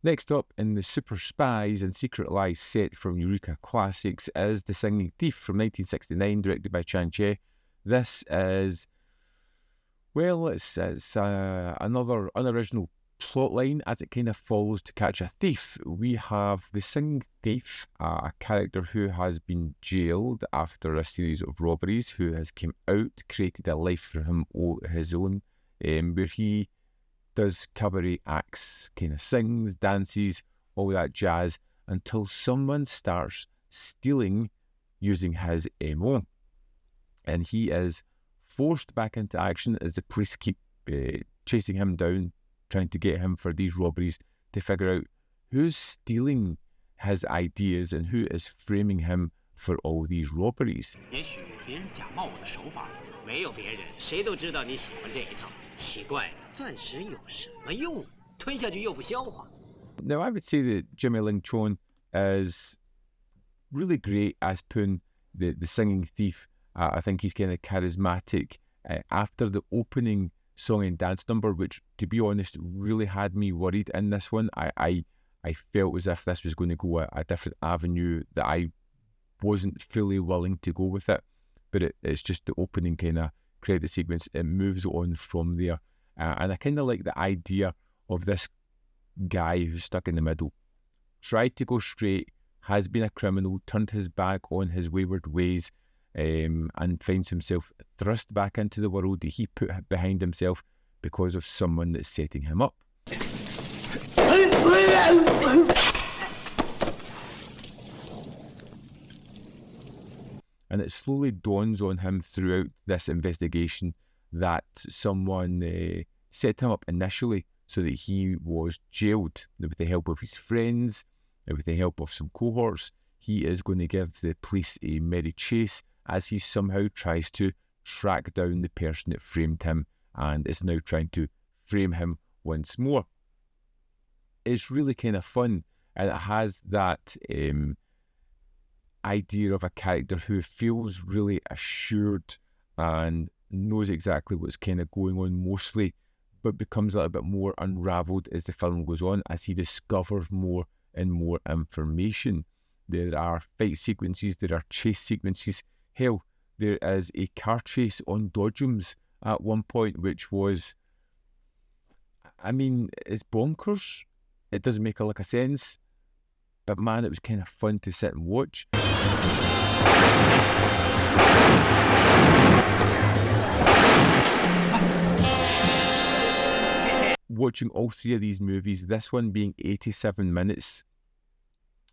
Next up in the Super Spies and Secret Lies set from Eureka Classics is The Singing Thief from 1969, directed by Chan Che. This is, well, it's another unoriginal plotline as it kind of follows To Catch a Thief. We have the Singing Thief, a character who has been jailed after a series of robberies, who has come out, created a life for his own, where he does cabaret acts, kind of sings, dances, all that jazz, until someone starts stealing using his MO. And he is forced back into action as the police keep chasing him down, trying to get him for these robberies, to figure out who's stealing his ideas and who is framing him for all these robberies. Now, I would say that Jimmy Ling Chon is really great as Poon, the singing thief. I think he's kind of charismatic. After the opening song and dance number, which, to be honest, really had me worried in this one, I felt as if this was going to go a different avenue, that I wasn't fully willing to go with it. But it's just the opening kind of credit sequence. It moves on from there. And I kind of like the idea of this guy who's stuck in the middle, tried to go straight, has been a criminal, turned his back on his wayward ways, and finds himself thrust back into the world that he put behind himself because of someone that's setting him up. And it slowly dawns on him throughout this investigation that someone set him up initially so that he was jailed. With the help of his friends, with the help of some cohorts, he is going to give the police a merry chase as he somehow tries to track down the person that framed him and is now trying to frame him once more. It's really kind of fun, and it has that idea of a character who feels really assured and knows exactly what's kind of going on mostly, but becomes a little bit more unravelled as the film goes on, as he discovers more and more information. There are fight sequences, there are chase sequences. Hell, there is a car chase on Dodgems at one point, which was, I mean, it's bonkers. It doesn't make a lick of sense, but man, it was kind of fun to sit and watch. Watching all three of these movies, this one being 87 minutes,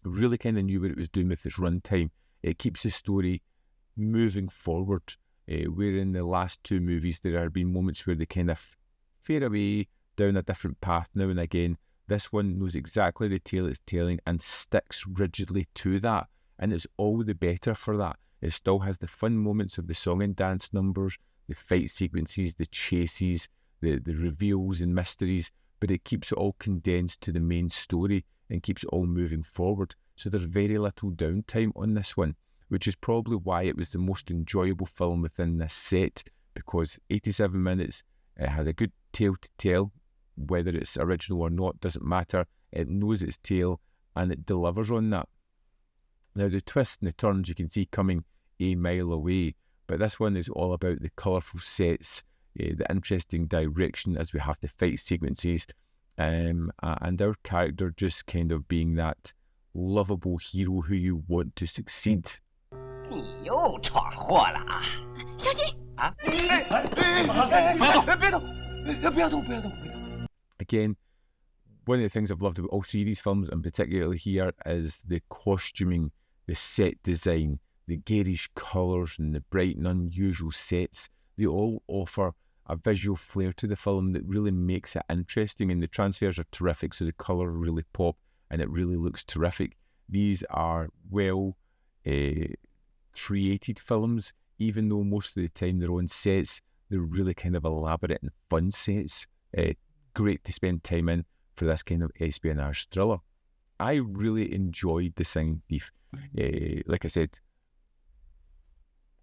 really kind of knew what it was doing with its runtime. It keeps the story moving forward, where in the last two movies there have been moments where they kind of fade away down a different path now and again. This one knows exactly the tale it's telling and sticks rigidly to that, and it's all the better for that. It still has the fun moments of the song and dance numbers, the fight sequences, the chases, the reveals and mysteries, but it keeps it all condensed to the main story and keeps it all moving forward. So there's very little downtime on this one, which is probably why it was the most enjoyable film within this set, because 87 minutes, it has a good tale to tell. Whether it's original or not doesn't matter. It knows its tale and it delivers on that. Now, the twists and the turns you can see coming a mile away, but this one is all about the colourful sets, the interesting direction as we have the fight sequences, and our character just kind of being that lovable hero who you want to succeed. 你又闯祸了啊！小心！啊！别动！不要动！ Again, one of the things I've loved about all three of these films, and particularly here, is the costuming, the set design, the garish colours and the bright and unusual sets. They all offer a visual flair to the film that really makes it interesting, and the transfers are terrific, so the colour really pop and it really looks terrific. These are well created films, even though most of the time they're on sets, they're really kind of elaborate and fun sets. Great to spend time in for this kind of espionage thriller. I really enjoyed The Singing Thief. Like I said,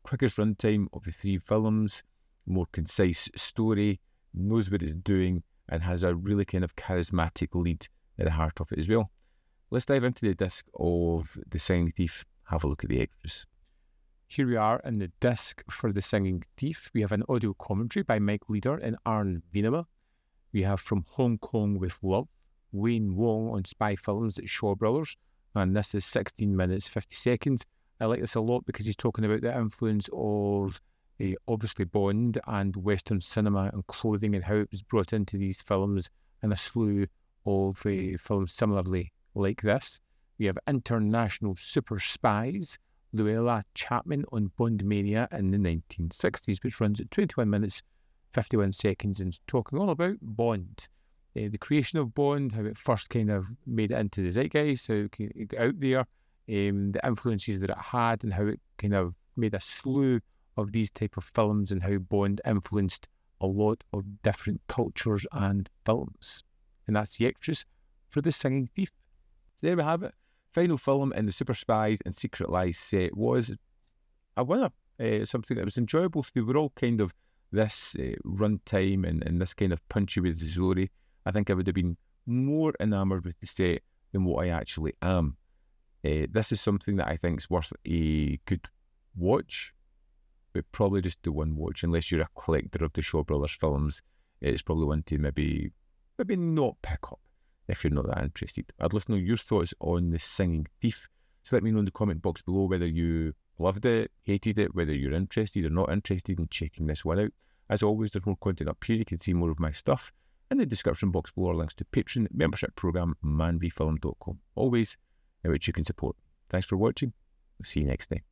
quickest runtime of the three films, more concise story, knows what it's doing, and has a really kind of charismatic lead at the heart of it as well. Let's dive into the disc of The Singing Thief, have a look at the extras. Here we are in the disc for The Singing Thief. We have an audio commentary by Mike Leader and Arn Venema. We have From Hong Kong with Love, Wayne Wong on spy films at Shaw Brothers, and this is 16 minutes 50 seconds. I like this a lot because he's talking about the influence of obviously Bond and Western cinema and clothing and how it was brought into these films, and a slew of films similarly like this. We have International Super Spies, Luella Chapman on Bond Mania in the 1960s, which runs at 21 minutes 51 seconds and is talking all about Bond. The creation of Bond, how it first kind of made it into the zeitgeist, how it got out there, the influences that it had, and how it kind of made a slew of these type of films, and how Bond influenced a lot of different cultures and films. And that's the extras for The Singing Thief. So there we have it. Final film in the Super Spies and Secret Lies set was a winner. Something that was enjoyable. So they were all kind of this runtime and this kind of punchy with the story. I think I would have been more enamoured with the set than what I actually am. This is something that I think is worth a good watch, but probably just the one watch, unless you're a collector of the Shaw Brothers films. It's probably one to maybe not pick up if you're not that interested. I'd love to know your thoughts on The Singing Thief. So let me know in the comment box below whether you loved it, hated it, whether you're interested or not interested in checking this one out. As always, there's more content up here. You can see more of my stuff. In the description box below are links to Patreon, membership program, manvfilm.com. Always, which you can support. Thanks for watching. I'll see you next time.